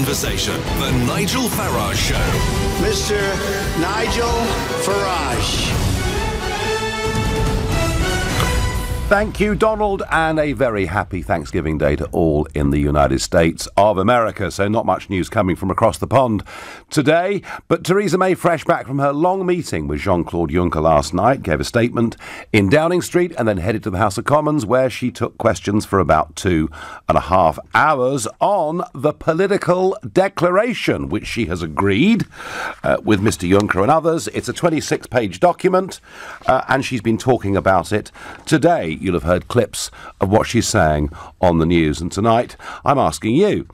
conversation. The Nigel Farage Show. Mr. Nigel Farage. Thank you, Donald, and a very happy Thanksgiving Day to all in the United States of America. So not much news coming from across the pond today, but Theresa May, fresh back from her long meeting with Jean-Claude Juncker last night, gave a statement in Downing Street and then headed to the House of Commons, where she took questions for about 2.5 hours on the political declaration, which she has agreed with Mr. Juncker and others. It's a 26-page document, and she's been talking about it today. You'll have heard clips of what she's saying on the news. And tonight, I'm asking you,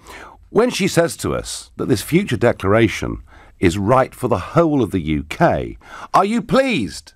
when she says to us that this future declaration is right for the whole of the UK, are you pleased,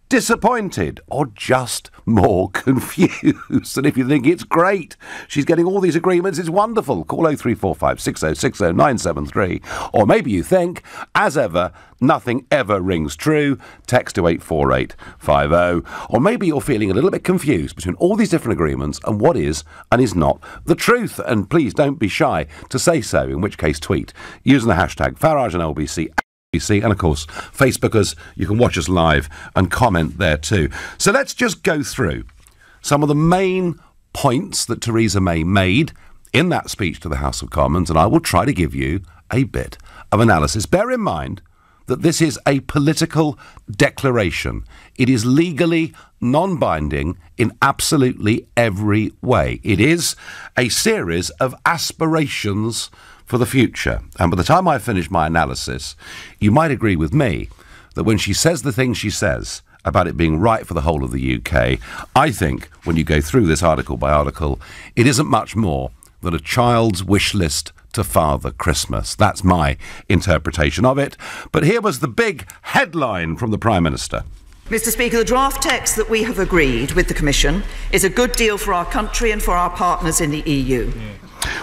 disappointed, or just more confused? And if you think it's great, she's getting all these agreements, it's wonderful. Call 0345 6060 973. Or maybe you think, as ever, nothing ever rings true. Text to 84850. Or maybe you're feeling a little bit confused between all these different agreements and what is and is not the truth. And please don't be shy to say so, in which case tweet using the hashtag Farage and LBC. And of course, Facebookers, you can watch us live and comment there too. So let's just go through some of the main points that Theresa May made in that speech to the House of Commons, and I will try to give you a bit of analysis. Bear in mind that this is a political declaration. It is legally non-binding in absolutely every way. It is a series of aspirations for the future. And by the time I finish my analysis, you might agree with me that when she says the things she says about it being right for the whole of the UK, I think when you go through this article by article, it isn't much more than a child's wish list to Father Christmas. That's my interpretation of it. But here was the big headline from the Prime Minister. Mr. Speaker, the draft text that we have agreed with the Commission is a good deal for our country and for our partners in the EU.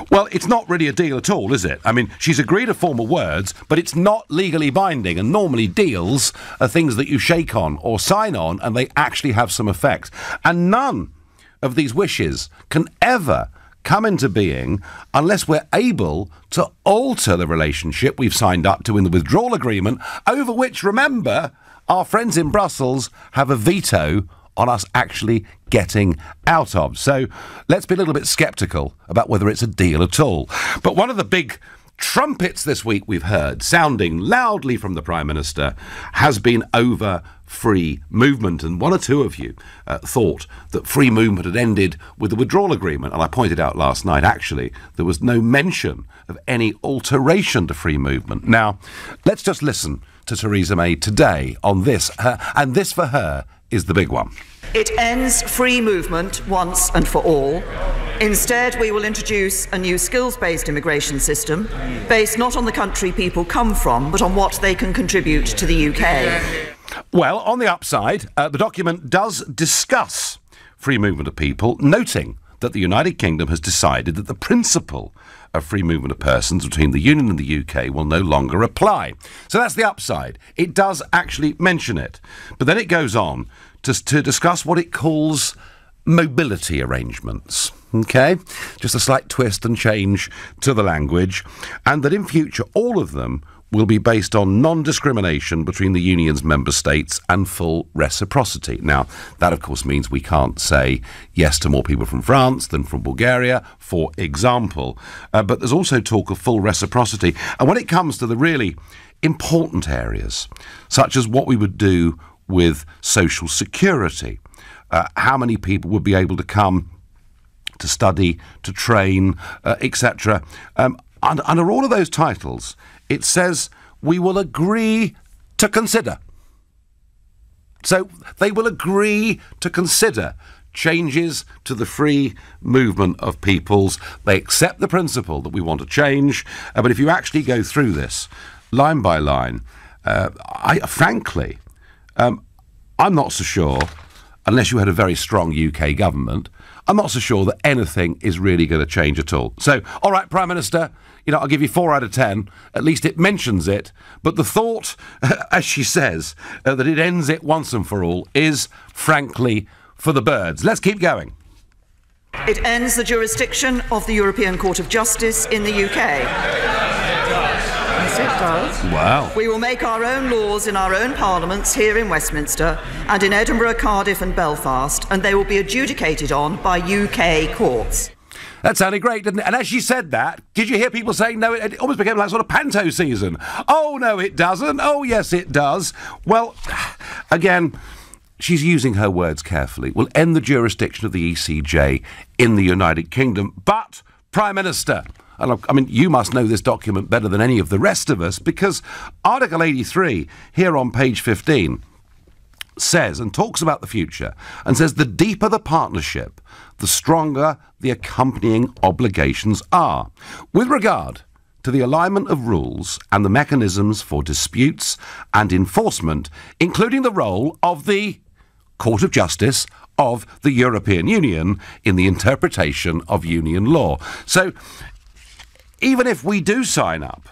Well, it's not really a deal at all, is it? I mean, she's agreed a form of words, but it's not legally binding, and normally deals are things that you shake on or sign on, and they actually have some effect. And none of these wishes can ever come into being unless we're able to alter the relationship we've signed up to in the withdrawal agreement, over which, remember, our friends in Brussels have a veto on us actually getting out of. So let's be a little bit sceptical about whether it's a deal at all. But one of the big trumpets this week we've heard, sounding loudly from the Prime Minister, has been over free movement. And one or two of you thought that free movement had ended with the withdrawal agreement. And I pointed out last night, actually, there was no mention of any alteration to free movement. Now, let's just listen to Theresa May today on this. And this, for her, is the big one. It ends free movement once and for all. Instead, we will introduce a new skills-based immigration system based not on the country people come from, but on what they can contribute to the UK. Well, on the upside, the document does discuss free movement of people, noting that the United Kingdom has decided that the principle of free movement of persons between the Union and the UK will no longer apply. So that's the upside. It does actually mention it. But then it goes on to discuss what it calls mobility arrangements. OK? Just a slight twist and change to the language. And that in future, all of them will be based on non-discrimination between the Union's member states and full reciprocity. Now, that, of course, means we can't say yes to more people from France than from Bulgaria, for example. But there's also talk of full reciprocity. And when it comes to the really important areas, such as what we would do with social security, how many people would be able to come to study, to train, etc. Under all of those titles, it says we will agree to consider. So they will agree to consider changes to the free movement of peoples. They accept the principle that we want to change. But if you actually go through this line by line, frankly, I'm not so sure, unless you had a very strong UK government, I'm not so sure that anything is really going to change at all. So, all right, Prime Minister, I'll give you 4 out of 10. At least it mentions it. But the thought, as she says, that it ends it once and for all is, frankly, for the birds. Let's keep going. It ends the jurisdiction of the European Court of Justice in the UK. Yes, it does. Wow. We will make our own laws in our own parliaments here in Westminster and in Edinburgh, Cardiff and Belfast, and they will be adjudicated on by UK courts. That sounded great, didn't it? And as she said that, did you hear people saying, no, it almost became like sort of panto season? Oh, no, it doesn't. Oh, yes, it does. Well, again, she's using her words carefully. We'll end the jurisdiction of the ECJ in the United Kingdom. But, Prime Minister, and I mean, you must know this document better than any of the rest of us, because Article 83, here on page 15, says and talks about the future and says the deeper the partnership, the stronger the accompanying obligations are. With regard to the alignment of rules and the mechanisms for disputes and enforcement, including the role of the Court of Justice of the European Union in the interpretation of union law. So, even if we do sign up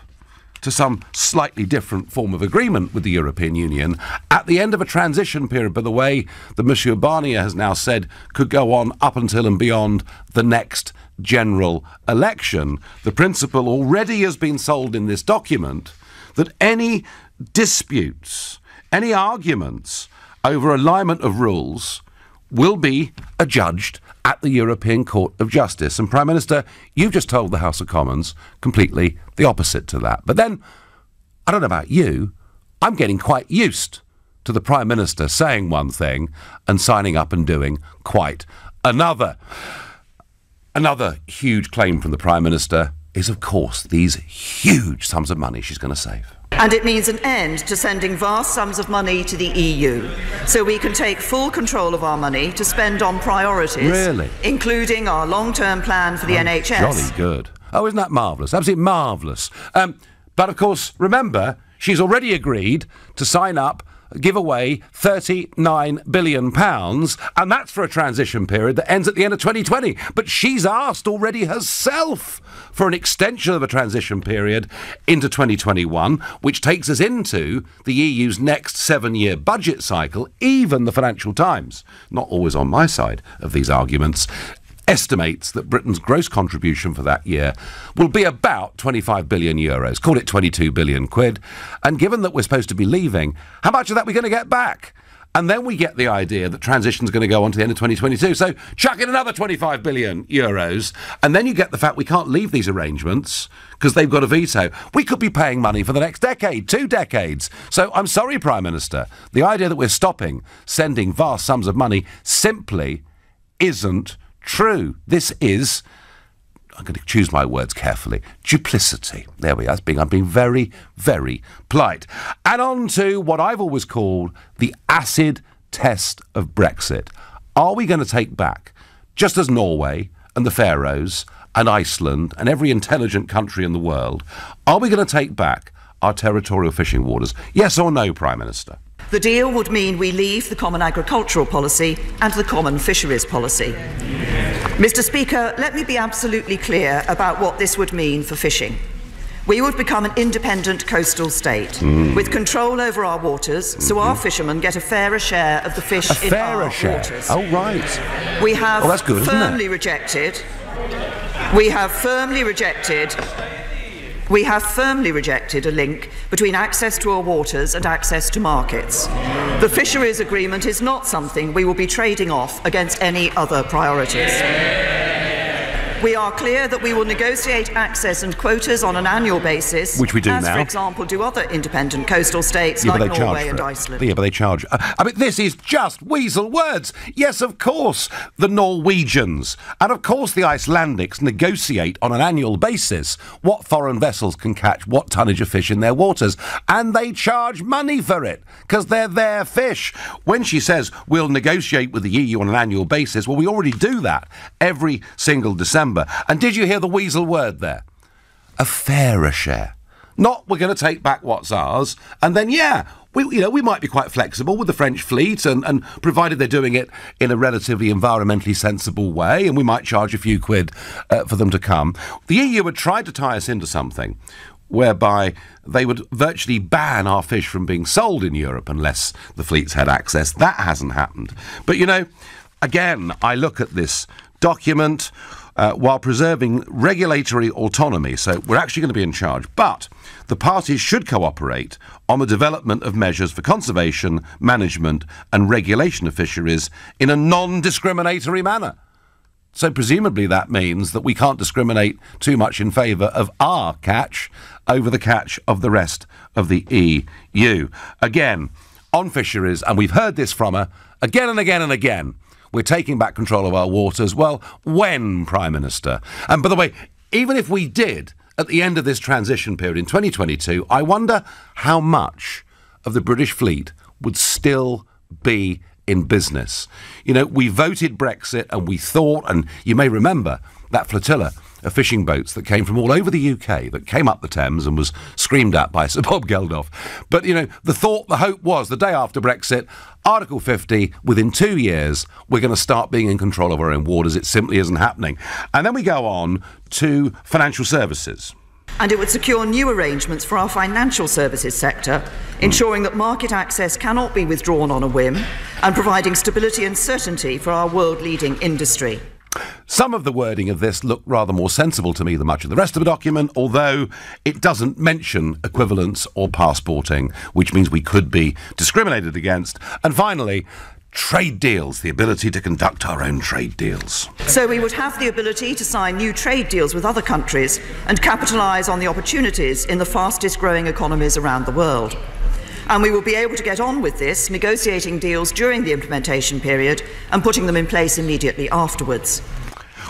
to some slightly different form of agreement with the European Union, at the end of a transition period, by the way that Monsieur Barnier has now said could go on up until and beyond the next general election, the principle already has been sold in this document that any disputes, any arguments over alignment of rules will be adjudged at the European Court of Justice. And Prime Minister, you've just told the House of Commons completely the opposite to that. But then, I don't know about you, I'm getting quite used to the Prime Minister saying one thing and signing up and doing quite another. Another huge claim from the Prime Minister is, of course, these huge sums of money she's going to save. And it means an end to sending vast sums of money to the EU, so we can take full control of our money to spend on priorities, really? Including our long-term plan for the NHS. Jolly good. Oh, isn't that marvellous? Absolutely marvellous. But, of course, remember, she's already agreed to sign up, give away £39 billion, and that's for a transition period that ends at the end of 2020. But she's asked already herself for an extension of a transition period into 2021, which takes us into the EU's next 7-year budget cycle. Even the Financial Times, not always on my side of these arguments, estimates that Britain's gross contribution for that year will be about 25 billion euros, call it 22 billion quid. And given that we're supposed to be leaving, how much of that are we going to get back? And then we get the idea that transition's going to go on to the end of 2022. So chuck in another 25 billion euros. And then you get the fact we can't leave these arrangements because they've got a veto. We could be paying money for the next decade, 2 decades. So I'm sorry, Prime Minister. The idea that we're stopping sending vast sums of money simply isn't true. This is, I'm going to choose my words carefully, duplicity. There we are. I'm being very, very polite. And on to what I've always called the acid test of Brexit. Are we going to take back, just as Norway and the Faroes and Iceland and every intelligent country in the world, are we going to take back our territorial fishing waters? Yes or no, Prime Minister? The deal would mean we leave the common agricultural policy and the common fisheries policy. Mr. Speaker, let me be absolutely clear about what this would mean for fishing. We would become an independent coastal state with control over our waters, so our fishermen get a fairer share of the fish in our waters. Oh, right. We have that's good, firmly rejected. We have firmly rejected a link between access to our waters and access to markets. The fisheries agreement is not something we will be trading off against any other priorities. We are clear that we will negotiate access and quotas on an annual basis, which we do as, now. For example, do other independent coastal states like Norway and Iceland. Yeah, but they charge. I mean, this is just weasel words. Yes, of course, the Norwegians and, of course, the Icelandics negotiate on an annual basis what foreign vessels can catch what tonnage of fish in their waters, and they charge money for it because they're their fish. When she says we'll negotiate with the EU on an annual basis, well, we already do that every single December. And did you hear the weasel word there? A fairer share. Not we're going to take back what's ours, and then, we might be quite flexible with the French fleet, and provided they're doing it in a relatively environmentally sensible way, and we might charge a few quid for them to come. The EU had tried to tie us into something whereby they would virtually ban our fish from being sold in Europe unless the fleets had access. That hasn't happened. But, again, I look at this document. while preserving regulatory autonomy. So we're actually going to be in charge. But the parties should cooperate on the development of measures for conservation, management and regulation of fisheries in a non-discriminatory manner. So presumably that means that we can't discriminate too much in favour of our catch over the catch of the rest of the EU. Again, on fisheries, and we've heard this from her again and again and again, we're taking back control of our waters. Well, when, Prime Minister? And by the way, even if we did, at the end of this transition period in 2022, I wonder how much of the British fleet would still be in business. You know, we voted Brexit and we thought, and you may remember that flotilla of fishing boats that came from all over the UK that came up the Thames and was screamed at by Sir Bob Geldof. But, you know, the hope was the day after Brexit, Article 50, within 2 years, we're going to start being in control of our own waters. It simply isn't happening. And then we go on to financial services. And it would secure new arrangements for our financial services sector, ensuring that market access cannot be withdrawn on a whim and providing stability and certainty for our world-leading industry. Some of the wording of this looked rather more sensible to me than much of the rest of the document, although it doesn't mention equivalence or passporting, which means we could be discriminated against. And finally, trade deals, the ability to conduct our own trade deals. So we would have the ability to sign new trade deals with other countries and capitalise on the opportunities in the fastest growing economies around the world. And we will be able to get on with this, negotiating deals during the implementation period and putting them in place immediately afterwards.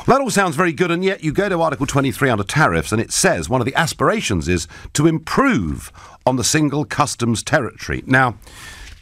Well, that all sounds very good, and yet you go to Article 23 under tariffs and it says one of the aspirations is to improve on the single customs territory. Now,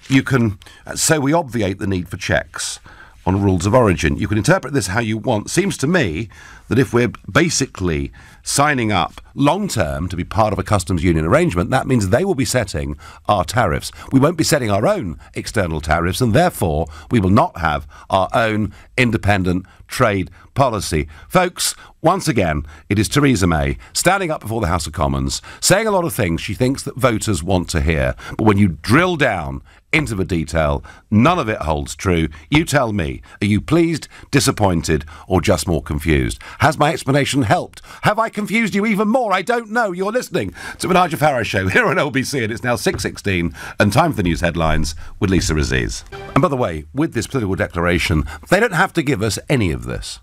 you can say we obviate the need for checks on rules of origin. You can interpret this how you want. Seems to me that if we're basically signing up long-term to be part of a customs union arrangement, that means they will be setting our tariffs. We won't be setting our own external tariffs, and therefore we will not have our own independent trade policy. Folks, once again, it is Theresa May standing up before the House of Commons, saying a lot of things she thinks that voters want to hear. But when you drill down into the detail, none of it holds true. You tell me, are you pleased, disappointed, or just more confused? Has my explanation helped? Have I confused you even more? I don't know. You're listening to the Nigel Farage Show here on LBC, and it's now 6:16 and time for the news headlines with Lisa Aziz. And by the way, with this political declaration, they don't have to give us any of this.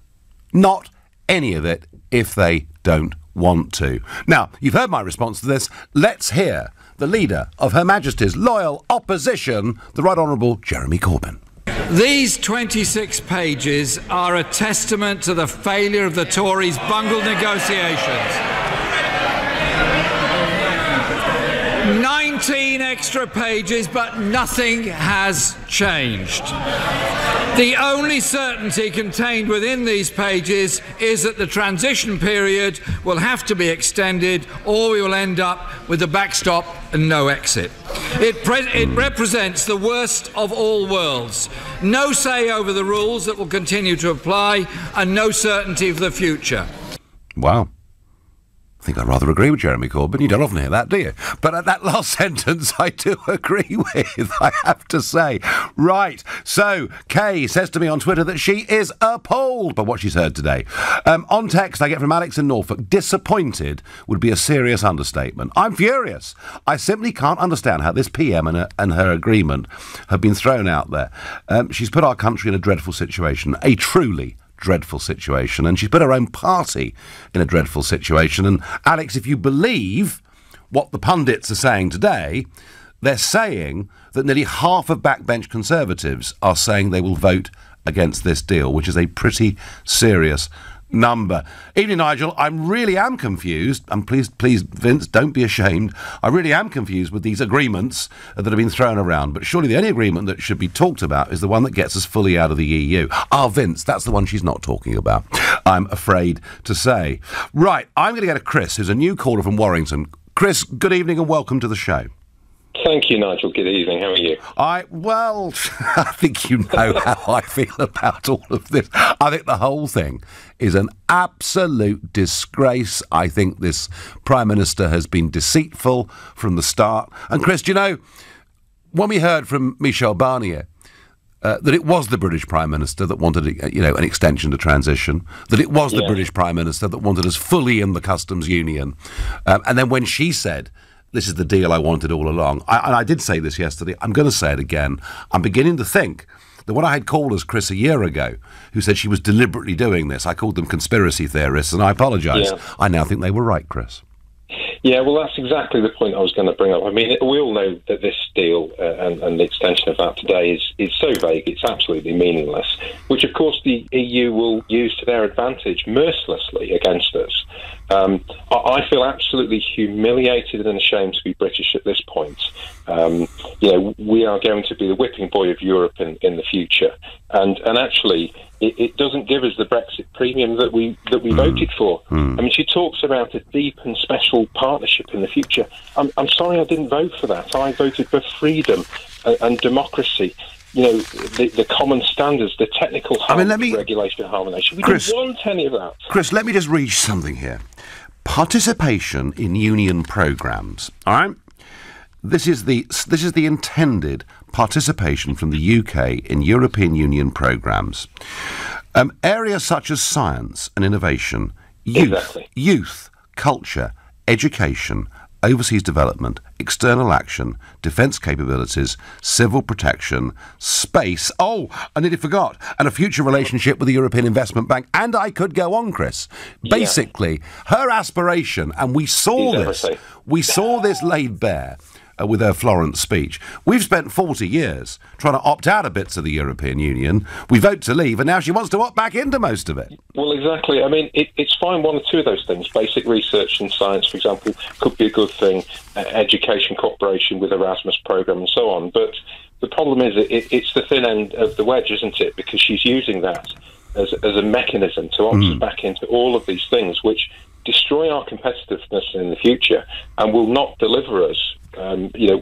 Not any of it if they don't want to. Now, you've heard my response to this. Let's hear the leader of Her Majesty's loyal opposition, the Right Honourable Jeremy Corbyn. These 26 pages are a testament to the failure of the Tories' bungled negotiations. 19 extra pages, but nothing has changed. The only certainty contained within these pages is that the transition period will have to be extended, or we will end up with a backstop and no exit. It represents the worst of all worlds. No say over the rules that will continue to apply, and no certainty for the future. Wow. I think I rather agree with Jeremy Corbyn. You don't often hear that, do you? But at that last sentence, I do agree with, I have to say. Right, so Kay says to me on Twitter that she is appalled by what she's heard today. On text I get from Alex in Norfolk, disappointed would be a serious understatement. I'm furious. I simply can't understand how this PM and her agreement have been thrown out there. She's put our country in a dreadful situation, a truly dreadful situation, and she's put her own party in a dreadful situation. And Alex, if you believe what the pundits are saying today, they're saying that nearly half of backbench Conservatives are saying they will vote against this deal, which is a pretty serious number. Evening, Nigel. I really am confused, and please, Vince, don't be ashamed. I really am confused with these agreements that have been thrown around, but surely the only agreement that should be talked about is the one that gets us fully out of the EU. Vince, that's the one she's not talking about, I'm afraid to say. Right, I'm going to go to Chris, who's a new caller from Warrington. Chris, good evening and welcome to the show. Thank you, Nigel. Good evening. How are you? Well, I think you know how I feel about all of this. I think the whole thing is an absolute disgrace. I think this Prime Minister has been deceitful from the start. And Chris, you know, when we heard from Michel Barnier, that it was the British Prime Minister that wanted, an extension to transition, that it was the British Prime Minister that wanted us fully in the customs union. And then when she said, this is the deal I wanted all along, and I did say this yesterday, I'm going to say it again, I'm beginning to think that what I had callers, Chris, a year ago, who said she was deliberately doing this, I called them conspiracy theorists, and I apologise. Yeah. I now think they were right, Chris. Yeah, well, that's exactly the point I was going to bring up. I mean, we all know that this deal and the extension of that today is so vague, it's absolutely meaningless, which, of course, the EU will use to their advantage mercilessly against us. I feel absolutely humiliated and ashamed to be British at this point. We are going to be the whipping boy of Europe in the future. And actually, it doesn't give us the Brexit premium that we voted for. I mean, she talks about a deep and special partnership in the future. I'm sorry I didn't vote for that. I voted for freedom and democracy. The common standards, the technical regulation and harmonisation. We didn't want any of that. Chris, let me just read something here. Participation in union programmes, all right? This is the intended participation from the UK in European Union programmes. Areas such as science and innovation, youth, culture, education, overseas development, external action, defence capabilities, civil protection, space, I nearly forgot, and a future relationship with the European Investment Bank. And I could go on, Chris. Basically, her aspiration, and we saw this laid bare with her Florence speech. We've spent 40 years trying to opt out of bits of the European Union. We vote to leave, and now she wants to opt back into most of it. Well, exactly. I mean, it's fine, one or two of those things. Basic research and science, for example, could be a good thing. Education cooperation with Erasmus programme and so on. But the problem is it's the thin end of the wedge, isn't it? Because she's using that as a mechanism to opt us back into all of these things, which destroy our competitiveness in the future and will not deliver us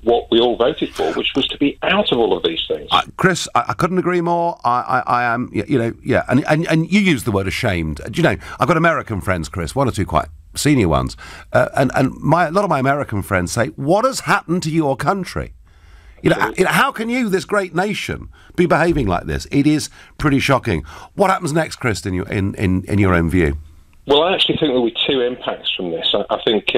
what we all voted for, which was to be out of all of these things. Chris, I couldn't agree more. I am, and you used the word ashamed. I've got American friends, Chris, one or two quite senior ones, and a lot of my American friends say, what has happened to your country? How can you, this great nation, be behaving like this? It is pretty shocking. What happens next, Chris, in your own view? Well, I actually think there will be two impacts from this. I think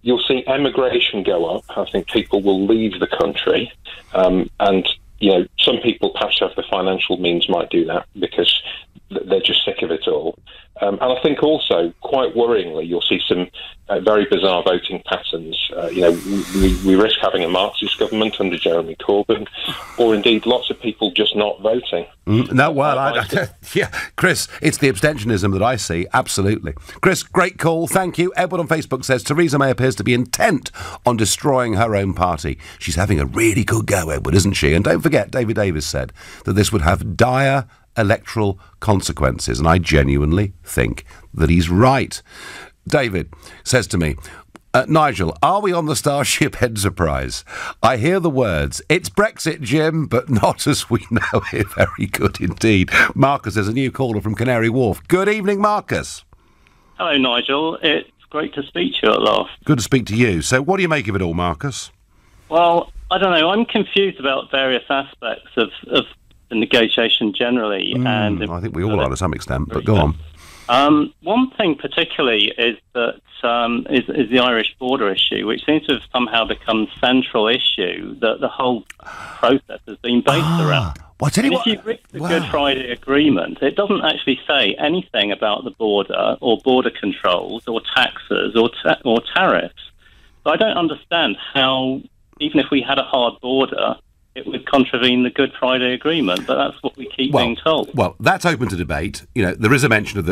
you'll see emigration go up. I think people will leave the country. And some people perhaps have the financial means might do that because they're just sick of it all. And I think also, quite worryingly, you'll see some very bizarre voting patterns. We risk having a Marxist government under Jeremy Corbyn, or indeed lots of people just not voting. Chris, it's the abstentionism that I see, absolutely. Chris, great call, thank you. Edward on Facebook says, Theresa May appears to be intent on destroying her own party. She's having a really good go, Edward, isn't she? And don't forget, David Davis said that this would have dire electoral consequences, and I genuinely think that he's right. David says to me, Nigel, are we on the Starship Enterprise? I hear the words, it's Brexit, Jim, but not as we know it. Very good indeed. Marcus is a new caller from Canary Wharf. Good evening, Marcus. Hello, Nigel. It's great to speak to you at last. Good to speak to you. So what do you make of it all, Marcus? Well, I don't know. I'm confused about various aspects of the negotiation generally. And I think we all are to some extent, but go on. One thing particularly is that is the Irish border issue, which seems to have somehow become the central issue that the whole process has been based around. Well, if you read the Good Friday Agreement, it doesn't actually say anything about the border or border controls or taxes or tariffs. So I don't understand how, even if we had a hard border, it would contravene the Good Friday Agreement, but that's what we keep being told. Well, that's open to debate. There is a mention of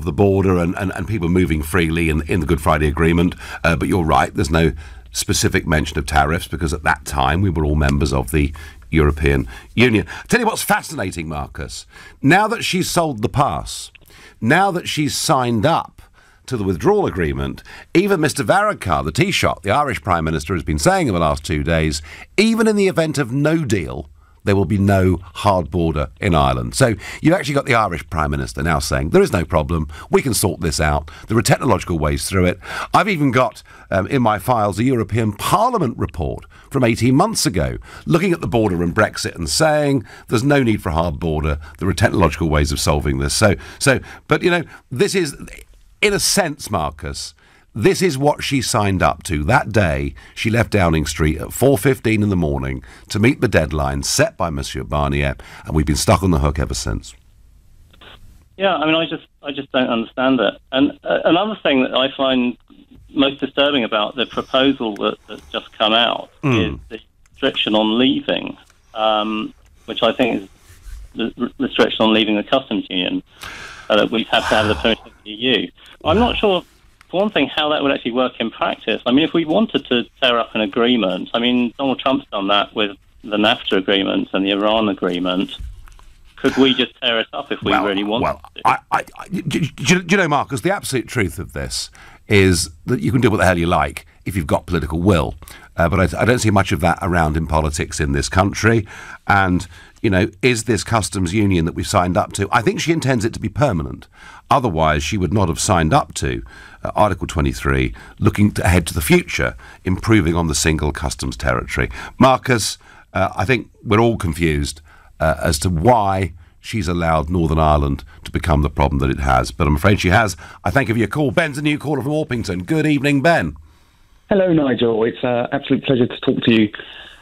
the border and people moving freely in the Good Friday Agreement, but you're right, there's no specific mention of tariffs because at that time we were all members of the European Union. I'll tell you what's fascinating, Marcus. Now that she's sold the pass, now that she's signed up to the withdrawal agreement, even Mr Varadkar, the Taoiseach, the Irish Prime Minister, has been saying in the last 2 days, even in the event of no deal, there will be no hard border in Ireland. So you've actually got the Irish Prime Minister now saying there is no problem, we can sort this out, there are technological ways through it. I've even got in my files a European Parliament report from 18 months ago looking at the border and Brexit and saying there's no need for a hard border, there are technological ways of solving this. But you know, this is, in a sense, Marcus, this is what she signed up to. That day, she left Downing Street at 4:15 in the morning to meet the deadline set by Monsieur Barnier, and we've been stuck on the hook ever since. Yeah, I mean, I just don't understand it. And another thing that I find most disturbing about the proposal that's just come out is the restriction on leaving, which I think is the restriction on leaving the customs union, that we have to have the permission of the EU. I'm not sure, for one thing, how that would actually work in practice. I mean, if we wanted to tear up an agreement, I mean, Donald Trump's done that with the NAFTA agreement and the Iran agreement. Could we just tear it up if we really wanted to? Do you know, Marcus, the absolute truth of this is that you can do what the hell you like if you've got political will. But I don't see much of that around in politics in this country. And, you know, is this customs union that we've signed up to? I think she intends it to be permanent. Otherwise, she would not have signed up to Article 23, looking ahead to the future, improving on the single customs territory. Marcus, I think we're all confused as to why she's allowed Northern Ireland to become the problem that it has. But I'm afraid she has. I thank you for your call. Ben's a new caller from Orpington. Good evening, Ben. Hello, Nigel. It's an absolute pleasure to talk to you.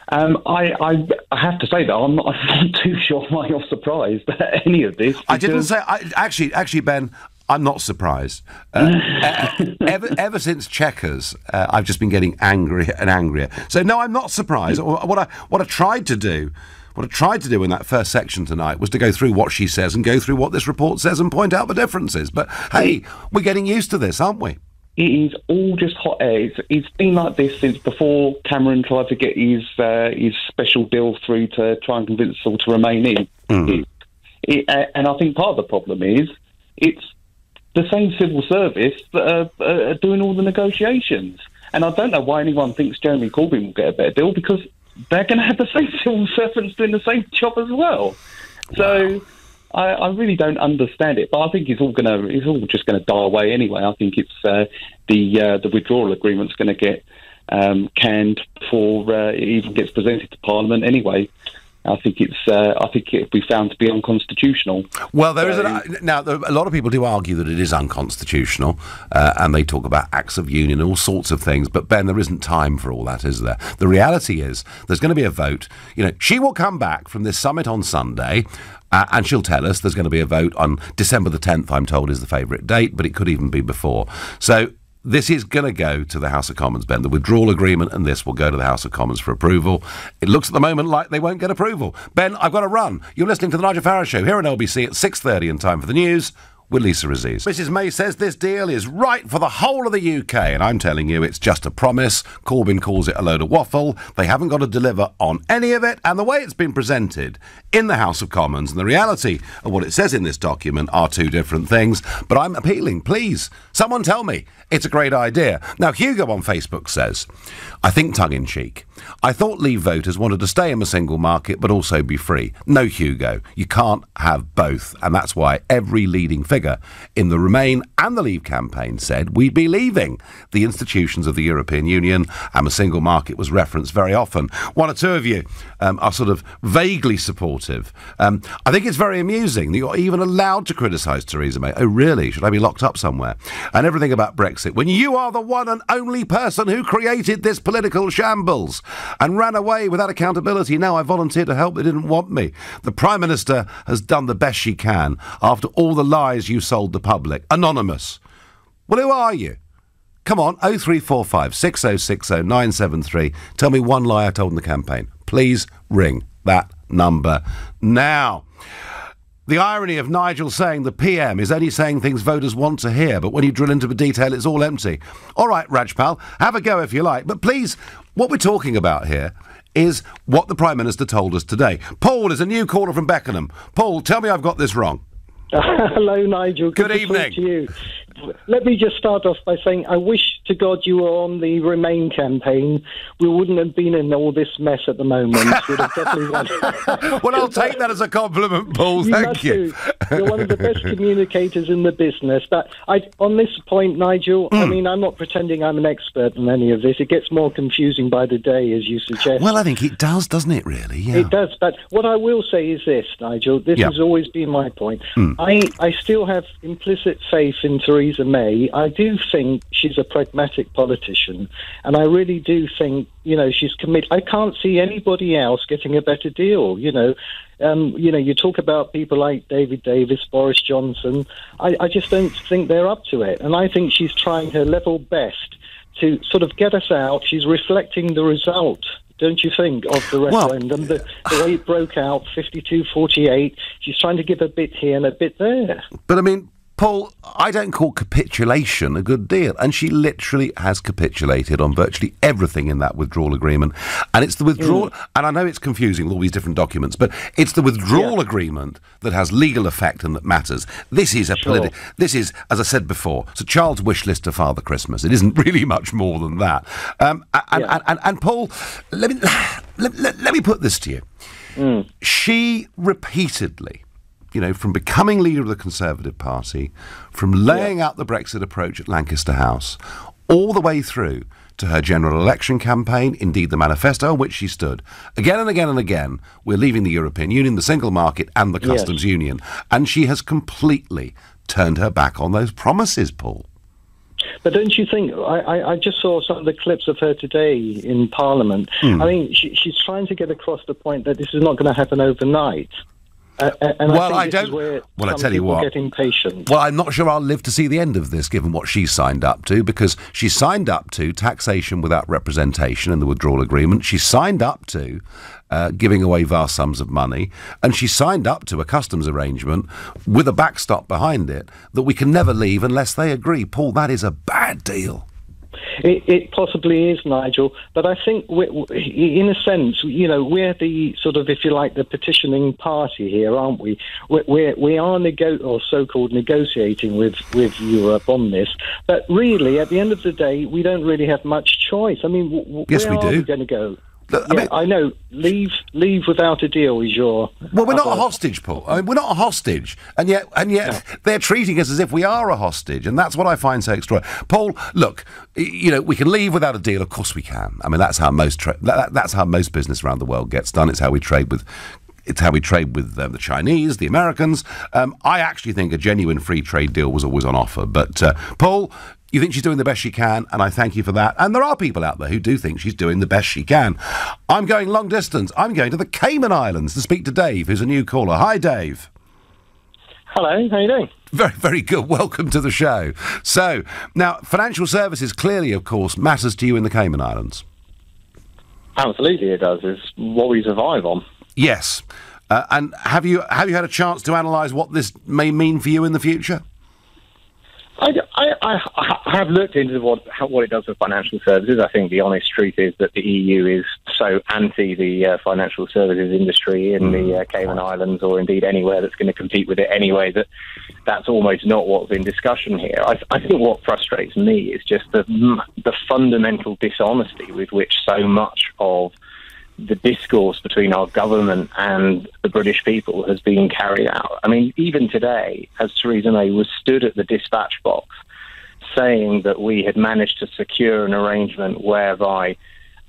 I have to say that I'm not too sure why you're surprised at any of this. I didn't say... Actually, Ben, I'm not surprised. Ever since Chequers, I've just been getting angrier and angrier. So, no, I'm not surprised. What I tried to do in that first section tonight was to go through what she says and go through what this report says and point out the differences. But, hey, we're getting used to this, aren't we? It is all just hot air. It's been like this since before Cameron tried to get his special bill through to try and convince us all to remain in. And I think part of the problem is it's the same civil service that are doing all the negotiations. And I don't know why anyone thinks Jeremy Corbyn will get a better deal, because they're going to have the same civil servants doing the same job as well. Wow. So I really don't understand it, but I think it's all just going to die away anyway. I think it's the withdrawal agreement's going to get canned before it even gets presented to Parliament anyway. I think it'll be found to be unconstitutional. Well, now a lot of people do argue that it is unconstitutional, and they talk about acts of union and all sorts of things. But Ben, there isn't time for all that, is there? The reality is there's going to be a vote. You know, she will come back from this summit on Sunday. And she'll tell us there's going to be a vote on December the 10th, I'm told, is the favourite date, but it could even be before. So this is going to go to the House of Commons, Ben. The withdrawal agreement and this will go to the House of Commons for approval. It looks at the moment like they won't get approval. Ben, I've got to run. You're listening to the Nigel Farage Show here on LBC at 6:30 in time for the news with Lisa Aziz. Mrs May says this deal is right for the whole of the UK, and I'm telling you it's just a promise. Corbyn calls it a load of waffle. They haven't got to deliver on any of it, and the way it's been presented in the House of Commons and the reality of what it says in this document are two different things. But I'm appealing, please, someone tell me it's a great idea. Now, Hugo on Facebook says, I think tongue-in-cheek, I thought Leave voters wanted to stay in the single market but also be free. No, Hugo, you can't have both, and that's why every leading figure in the Remain and the Leave campaign said we'd be leaving the institutions of the European Union, and the single market was referenced very often. One or two of you are sort of vaguely supportive. I think it's very amusing that you're even allowed to criticise Theresa May. Oh, really? Should I be locked up somewhere? And everything about Brexit, when you are the one and only person who created this political shambles and ran away without accountability. Now I volunteer to help. They didn't want me. The Prime Minister has done the best she can after all the lies you sold the public. Anonymous. Well, who are you? Come on, 0345 6060 973. Tell me one lie I told in the campaign. Please ring that number now. The irony of Nigel saying the PM is only saying things voters want to hear, but when you drill into the detail, it's all empty. All right, Rajpal, have a go if you like. But please, what we're talking about here is what the Prime Minister told us today. Paul is a new caller from Beckenham. Paul, tell me I've got this wrong. Hello, Nigel. Good to evening. talk to you. Let me just start off by saying I wish to God you were on the Remain campaign. We wouldn't have been in all this mess at the moment. We'd have definitely won. Well, I'll take that as a compliment, Paul. Thank you. You're one of the best communicators in the business. But on this point, Nigel, I mean, I'm not pretending I'm an expert on any of this. It gets more confusing by the day, as you suggest. Well, I think it does, doesn't it, really? Yeah. It does. But what I will say is this, Nigel, this has always been my point. I still have implicit faith in Theresa May. I do think she's a pragmatic politician, and I really do think, she's committed. I can't see anybody else getting a better deal, you talk about people like David Davis, Boris Johnson. I just don't think they're up to it, and I think she's trying her level best to sort of get us out. She's reflecting the result, don't you think, of the referendum, the way it broke out, 52-48. She's trying to give a bit here and a bit there. But, I mean, Paul, I don't call capitulation a good deal, and she literally has capitulated on virtually everything in that withdrawal agreement. And it's the withdrawal, and I know it's confusing with all these different documents, but it's the withdrawal agreement that has legal effect and that matters. This is this is, as I said before, it's a child's wish list to Father Christmas. It isn't really much more than that. And Paul, let me put this to you. She repeatedly, from becoming leader of the Conservative Party, from laying out the Brexit approach at Lancaster House, all the way through to her general election campaign, indeed the manifesto on which she stood, again and again and again, we're leaving the European Union, the single market and the customs union. And she has completely turned her back on those promises, Paul. But don't you think, I just saw some of the clips of her today in Parliament. I mean, she's trying to get across the point that this is not going to happen overnight. I tell you what, get impatient. Well, I'm not sure I'll live to see the end of this, given what she signed up to, because she signed up to taxation without representation in the withdrawal agreement. She signed up to giving away vast sums of money, and she signed up to a customs arrangement with a backstop behind it that we can never leave unless they agree. Paul, that is a bad deal. It possibly is, Nigel, but I think, in a sense, we're the sort of, if you like, the petitioning party here, aren't we? We are so-called negotiating with Europe on this, but really, at the end of the day, we don't really have much choice. I mean, yes, where are we going to go? I know. Leave without a deal is your... Well, we're not a hostage, Paul. I mean, we're not a hostage, and yet they're treating us as if we are a hostage, and that's what I find so extraordinary. Paul, look, we can leave without a deal. Of course we can. I mean, that's how most that's how most business around the world gets done. It's how we trade with... It's how we trade with the Chinese, the Americans. I actually think a genuine free trade deal was always on offer. But, Paul, you think she's doing the best she can, and I thank you for that. And there are people out there who do think she's doing the best she can. I'm going long distance. I'm going to the Cayman Islands to speak to Dave, who's a new caller. Hi, Dave. Hello, how are you doing? Very, very good. Welcome to the show. So, now, financial services clearly, of course, matters to you in the Cayman Islands. Absolutely it does. It's what we survive on. Yes. And have you had a chance to analyse what this may mean for you in the future? I have looked into what it does for financial services. I think the honest truth is that the EU is so anti the financial services industry in the Cayman Islands, or indeed anywhere that's going to compete with it anyway, that's almost not what's in discussion here. I think what frustrates me is just the fundamental dishonesty with which so much of the discourse between our government and the British people has been carried out. I mean, even today, as Theresa May was stood at the dispatch box saying that we had managed to secure an arrangement whereby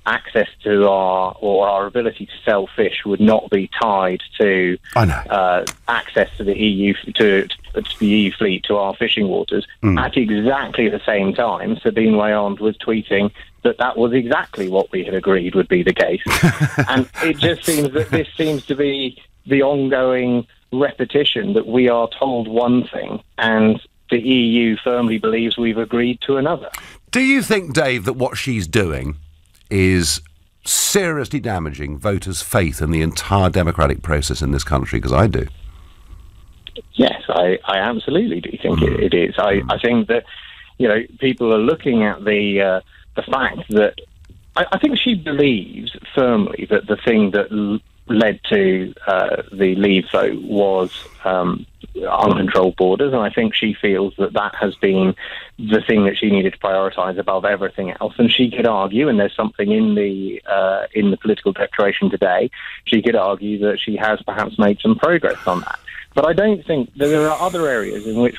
access to our ability to sell fish would not be tied to access to the EU to the EU fleet to our fishing waters. At exactly the same time, Sabine Wayand was tweeting that was exactly what we had agreed would be the case. And it just seems that this seems to be the ongoing repetition that we are told one thing and the EU firmly believes we've agreed to another. Do you think, Dave, that what she's doing is seriously damaging voters' faith in the entire democratic process in this country? Because I do. Yes, I absolutely do think it is. I think that, people are looking at the fact that I think she believes firmly that the thing that led to the Leave vote was uncontrolled borders, and I think she feels that has been the thing that she needed to prioritise above everything else. And she could argue, and there's something in the political declaration today, she could argue that she has perhaps made some progress on that. But I don't think that there are other areas in which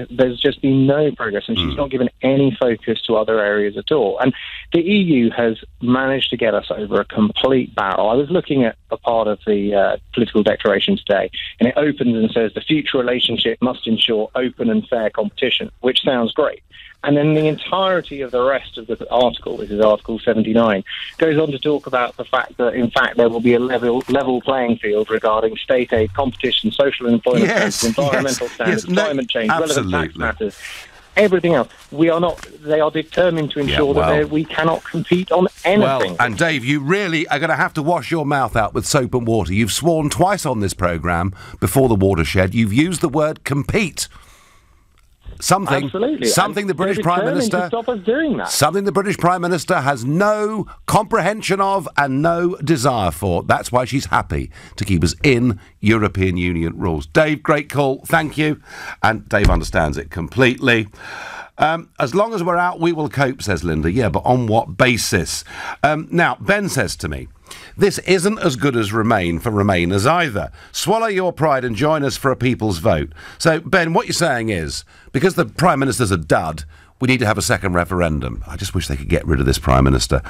there's just been no progress, and she's not given any focus to other areas at all. And the EU has managed to get us over a complete barrel. I was looking at a part of the political declaration today, and it opens and says the future relationship must ensure open and fair competition, which sounds great. And then the entirety of the rest of the article, this is Article 79, goes on to talk about the fact that, in fact, there will be a level playing field regarding state aid, competition, social and employment standards, environmental standards, climate change, relevant tax matters, everything else. They are determined to ensure that we cannot compete on anything. Well, and Dave, you really are going to have to wash your mouth out with soap and water. You've sworn twice on this programme before the watershed. You've used the word compete. Something the British Prime Minister stop us doing that. Something the British Prime Minister has no comprehension of and no desire for. That's why she's happy to keep us in European Union rules. Dave, great call. Thank you. And Dave understands it completely. As long as we're out, we will cope, says Linda. Yeah, but on what basis? Now, Ben says to me, this isn't as good as Remain for Remainers either. Swallow your pride and join us for a people's vote. So, Ben, what you're saying is, because the Prime Minister's a dud, we need to have a second referendum. I just wish they could get rid of this Prime Minister.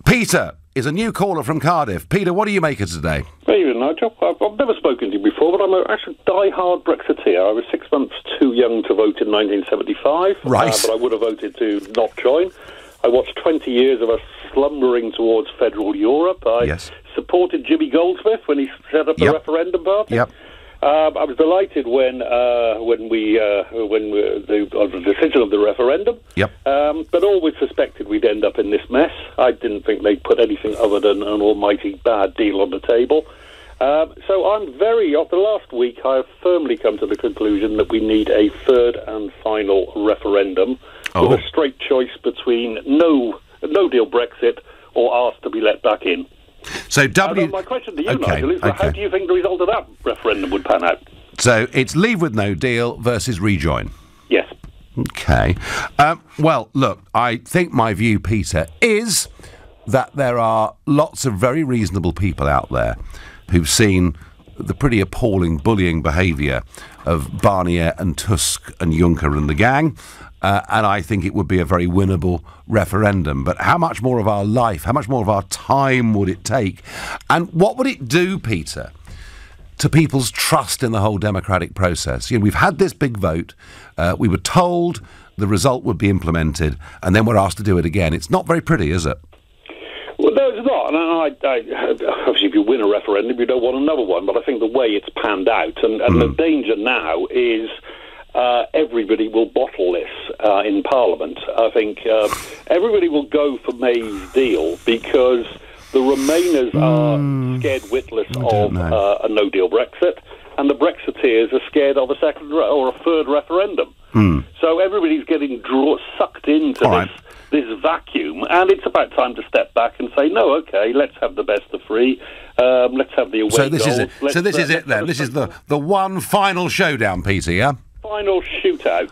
Peter is a new caller from Cardiff. Peter, what do you make of today? Hey, Nigel. I've never spoken to you before, but I'm actually a die-hard Brexiteer. I was 6 months too young to vote in 1975, right. But I would have voted to not join. I watched 20 years of us slumbering towards federal Europe. I supported Jimmy Goldsmith when he set up the referendum party. I was delighted when the decision of the referendum. But always suspected we'd end up in this mess. I didn't think they'd put anything other than an almighty bad deal on the table. So after last week, I have firmly come to the conclusion that we need a third and final referendum with a straight choice between no deal Brexit or asked to be let back in. So my question to you, Nigel, is how do you think the result of that referendum would pan out? So it's leave with no deal versus rejoin? Yes. Okay. Well, look, I think my view, Peter, is that there are lots of very reasonable people out there who've seen the pretty appalling bullying behaviour of Barnier and Tusk and Juncker and the gang, and I think it would be a very winnable referendum. But how much more of our life, how much more of our time would it take? And what would it do, Peter, to people's trust in the whole democratic process? You know, we've had this big vote, we were told the result would be implemented, and then we're asked to do it again. It's not very pretty, is it? Well, no, it's not. And obviously, if you win a referendum, you don't want another one. But I think the way it's panned out, and the danger now is everybody will bottle this in Parliament. I think everybody will go for May's deal because the Remainers are scared witless of a no-deal Brexit, and the Brexiteers are scared of a second or a third referendum. So everybody's getting sucked into this vacuum, and it's about time to step back and say, no, okay, let's have the best of three. Let's have the away So this goals. is it. So this is it then. This is the one final showdown, Peter, yeah? Final shootout.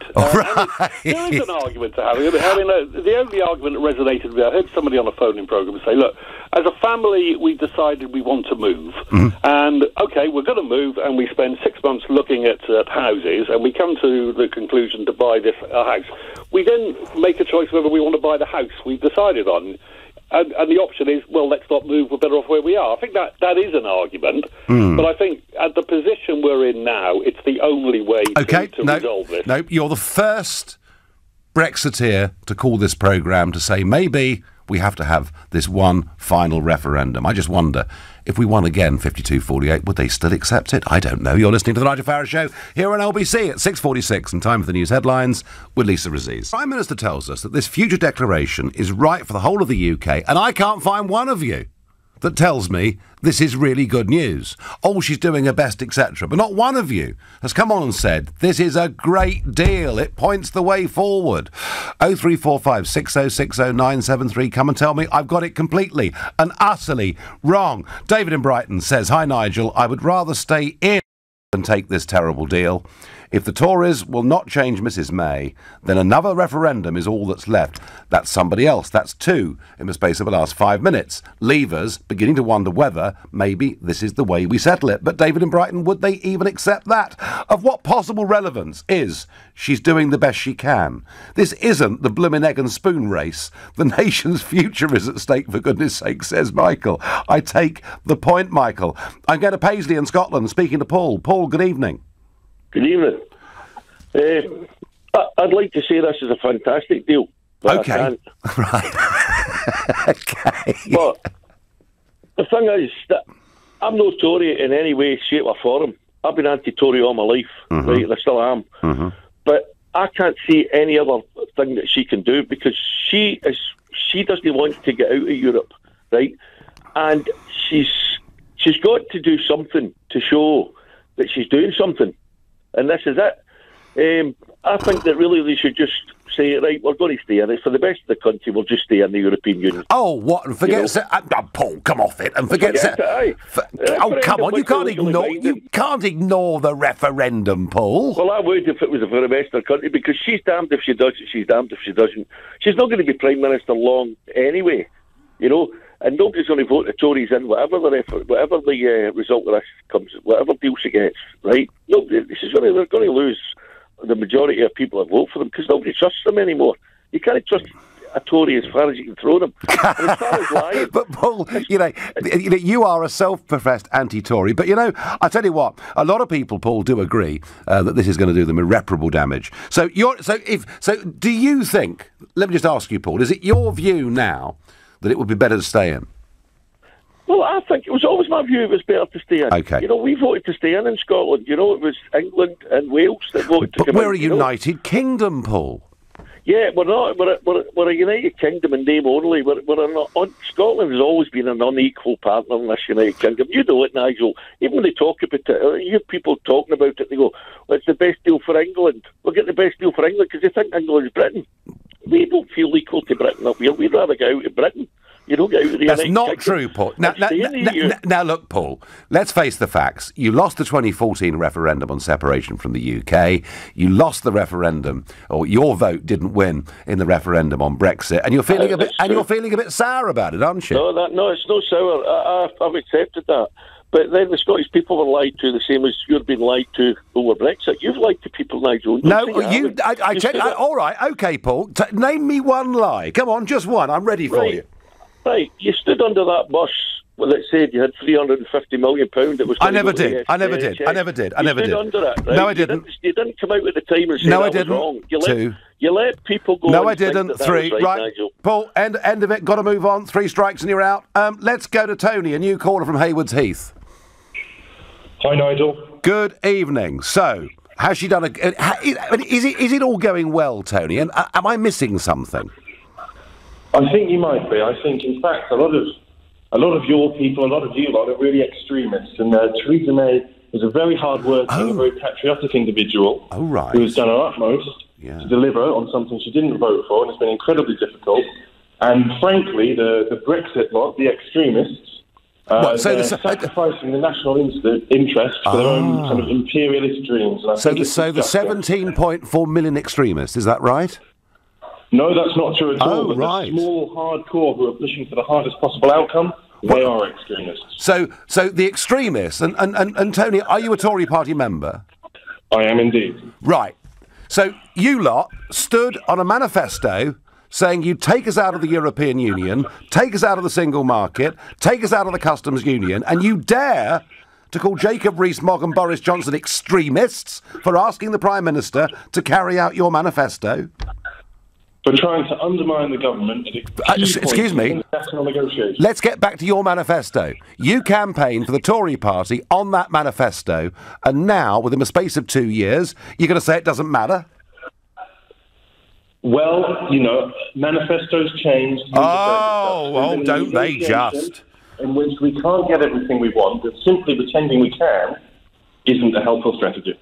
There is an argument to have. The only argument that resonated with me, I heard somebody on a phone-in programme say, look, as a family, we decided we want to move. And, okay, we're going to move, and we spend 6 months looking at houses, and we come to the conclusion to buy this house. We then make a choice whether we want to buy the house we've decided on. And the option is, well, let's not move, we're better off where we are. I think that is an argument, but I think at the position we're in now, it's the only way to resolve this. No, you're the first Brexiteer to call this programme to say maybe we have to have this one final referendum. I just wonder, if we won again 52-48, would they still accept it? I don't know. You're listening to The Nigel Farage Show here on LBC at 6:46, and time for the news headlines with Lisa Raziz. Prime Minister tells us that this future declaration is right for the whole of the UK, and I can't find one of you that tells me this is really good news. Oh, she's doing her best, etc. But not one of you has come on and said, this is a great deal. It points the way forward. 0345 6060 973. Come and tell me I've got it completely and utterly wrong. David in Brighton says, hi, Nigel. I would rather stay in than take this terrible deal. If the Tories will not change Mrs May, then another referendum is all that's left. That's somebody else. That's two in the space of the last 5 minutes. Leavers beginning to wonder whether maybe this is the way we settle it. But David in Brighton, would they even accept that? Of what possible relevance is she's doing the best she can? This isn't the bloomin' egg and spoon race. The nation's future is at stake, for goodness sake, says Michael. I take the point, Michael. I'm going to Paisley in Scotland, speaking to Paul. Paul, good evening. Good evening. I'd like to say this is a fantastic deal. Okay. Right. Okay. But the thing is that I'm no Tory in any way, shape or form. I've been anti-Tory all my life, right, and I still am. But I can't see any other thing that she can do, because she doesn't want to get out of Europe, right? And she's got to do something to show that she's doing something. And this is it. I think that really they should just say, right, we're going to stay in it. For the best of the country, we'll just stay in the European Union. Oh, what? And forget... Paul, come off it. And forget... come on, you can't ignore the referendum, Paul. Well, I would if it was for the best of the country, because she's damned if she does it, she's damned if she doesn't. She's not going to be Prime Minister long anyway, you know, and nobody's going to vote the Tories in, whatever the result of this comes, whatever deal she gets, right? No, they're going to lose the majority of people that vote for them, because nobody trusts them anymore. You can't trust a Tory as far as you can throw them. And as far as lying... But Paul, you are a self-professed anti-Tory, but I tell you what, a lot of people, Paul, do agree that this is going to do them irreparable damage. So do you think? Let me just ask you, Paul, is it your view now that it would be better to stay in? Well, I think it was always my view it was better to stay in. Okay. We voted to stay in Scotland. It was England and Wales that voted to come in. But we're a United Kingdom, Paul. Yeah, we're not. We're a United Kingdom in name only. Scotland has always been an unequal partner in this United Kingdom. You know it, Nigel. Even when they talk about it, you hear people talking about it, they go, well, it's the best deal for England. We'll get the best deal for England because they think England is Britain. We don't feel equal to Britain up here. We'd rather go out of Britain. You don't get out of the That's not true, Paul. Now, look, Paul, let's face the facts. You lost the 2014 referendum on separation from the UK. You lost the referendum, or your vote didn't win in the referendum on Brexit, and you're feeling a bit sour about it, aren't you? No, it's not sour. I've accepted that. But then the Scottish people were lied to, the same as you've been lied to over Brexit. You've lied to people, Nigel. All right, OK, Paul. Name me one lie. Come on, just one. I'm ready for you. Right, you stood under that bus that said you had £350 million. It was. I never did. I never did. Under it, right? No, I didn't. You didn't come out at the time and say that was wrong. You let people go. No, I didn't. Three. Right, Nigel. Paul. End of it. Got to move on. 3 strikes and you're out. Let's go to Tony, a new caller from Haywards Heath. Hi, Nigel. Good evening. So, has she done is it all going well, Tony? And am I missing something? I think you might be. I think, in fact, a lot of your people, a lot of you lot are really extremists. And Theresa May is a very hard-working, a very patriotic individual who has done her utmost to deliver on something she didn't vote for, and it's been incredibly difficult. And frankly, the Brexit lot, the extremists, they're sacrificing the national interest for their own kind of imperialist dreams. And so the 17.4 million extremists, is that right? No, that's not true at all. But the small, hardcore who are pushing for the hardest possible outcome, they are extremists. So the extremists, and Tony, are you a Tory party member? I am indeed. Right. So you lot stood on a manifesto saying you'd take us out of the European Union, take us out of the single market, take us out of the customs union, and you dare to call Jacob Rees-Mogg and Boris Johnson extremists for asking the Prime Minister to carry out your manifesto? For trying to undermine the government at excuse me. International negotiations. Let's get back to your manifesto. You campaigned for the Tory party on that manifesto, and now, within a space of 2 years, you're going to say it doesn't matter? Well, manifestos change. Don't they just? in which we can't get everything we want, and simply pretending we can isn't a helpful strategy.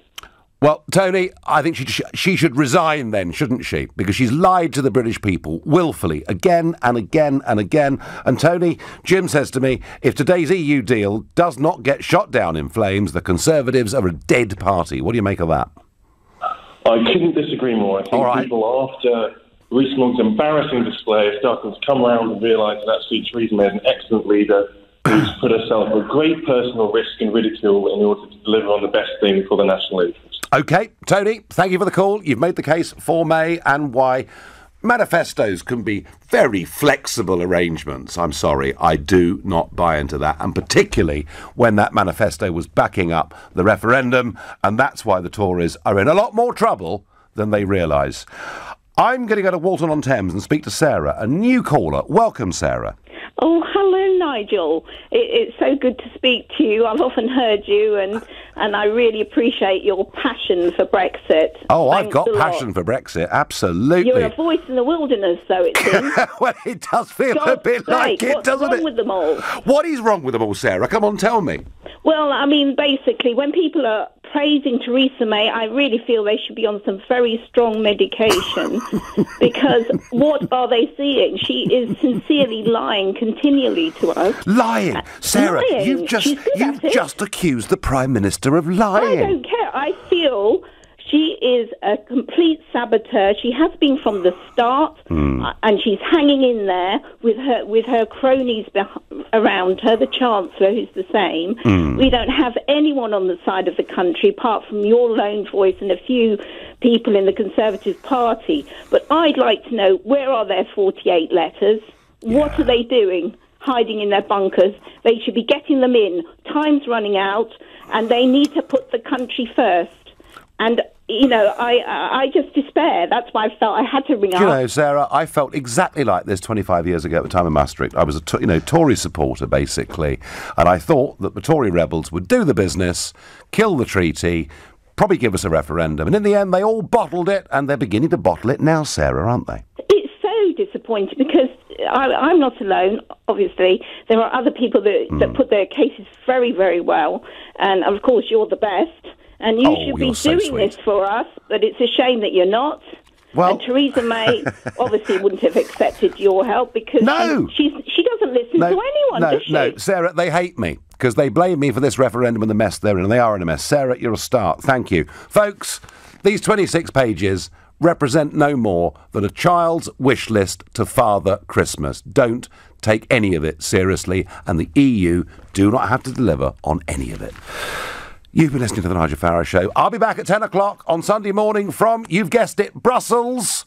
Well, Tony, I think she should resign then, shouldn't she? Because she's lied to the British people willfully again and again and again. And Tony, Jim says to me, if today's EU deal does not get shot down in flames, the Conservatives are a dead party. What do you make of that? I couldn't disagree more. I think people, after recent months' embarrassing display, are starting to come around and realise that actually Theresa May is an excellent leader who's put herself at great personal risk and ridicule in order to deliver on the best thing for the national interest. OK, Tony, thank you for the call. You've made the case for May and why manifestos can be very flexible arrangements. I'm sorry, I do not buy into that, and particularly when that manifesto was backing up the referendum, and that's why the Tories are in a lot more trouble than they realise. I'm going to go to Walton-on-Thames and speak to Sarah, a new caller. Welcome, Sarah. Oh, hello, Nigel. It's so good to speak to you. I've often heard you, and I really appreciate your passion for Brexit. Oh, I've got passion for Brexit, absolutely. You're a voice in the wilderness, though, it seems. Well, it does feel a bit like it, doesn't it? What's wrong with them all? What is wrong with them all, Sarah? Come on, tell me. Well, I mean, basically, when people are praising Theresa May, I really feel they should be on some very strong medication because what are they seeing? She is sincerely lying continually to us. Lying? Sarah, you've just accused the Prime Minister of lying. I don't care. I feel she is a complete saboteur. She has been from the start, and she's hanging in there with her cronies around her, the Chancellor, who's the same. We don't have anyone on the side of the country, apart from your lone voice and a few people in the Conservative Party. But I'd like to know, where are their 48 letters? Yeah. What are they doing? Hiding in their bunkers. They should be getting them in. Time's running out, and they need to put the country first. And, you know, I just despair. That's why I felt I had to ring up. You know, Sarah, I felt exactly like this 25 years ago at the time of Maastricht. I was a Tory supporter, basically, and I thought that the Tory rebels would do the business, kill the treaty, probably give us a referendum. And in the end, they all bottled it, and they're beginning to bottle it now, Sarah, aren't they? It's so disappointing because I'm not alone, obviously. There are other people that put their cases very, very well. And, of course, you're the best. And you should be doing this for us, but it's a shame that you're not. Well, and Theresa May obviously wouldn't have accepted your help because she doesn't listen to anyone, does she? No, Sarah, they hate me because they blame me for this referendum and the mess they're in, and they are in a mess. Sarah, you're a start. Thank you. Folks, these 26 pages represent no more than a child's wish list to Father Christmas. Don't take any of it seriously, and the EU do not have to deliver on any of it. You've been listening to The Nigel Farage Show. I'll be back at 10 o'clock on Sunday morning from, you've guessed it, Brussels.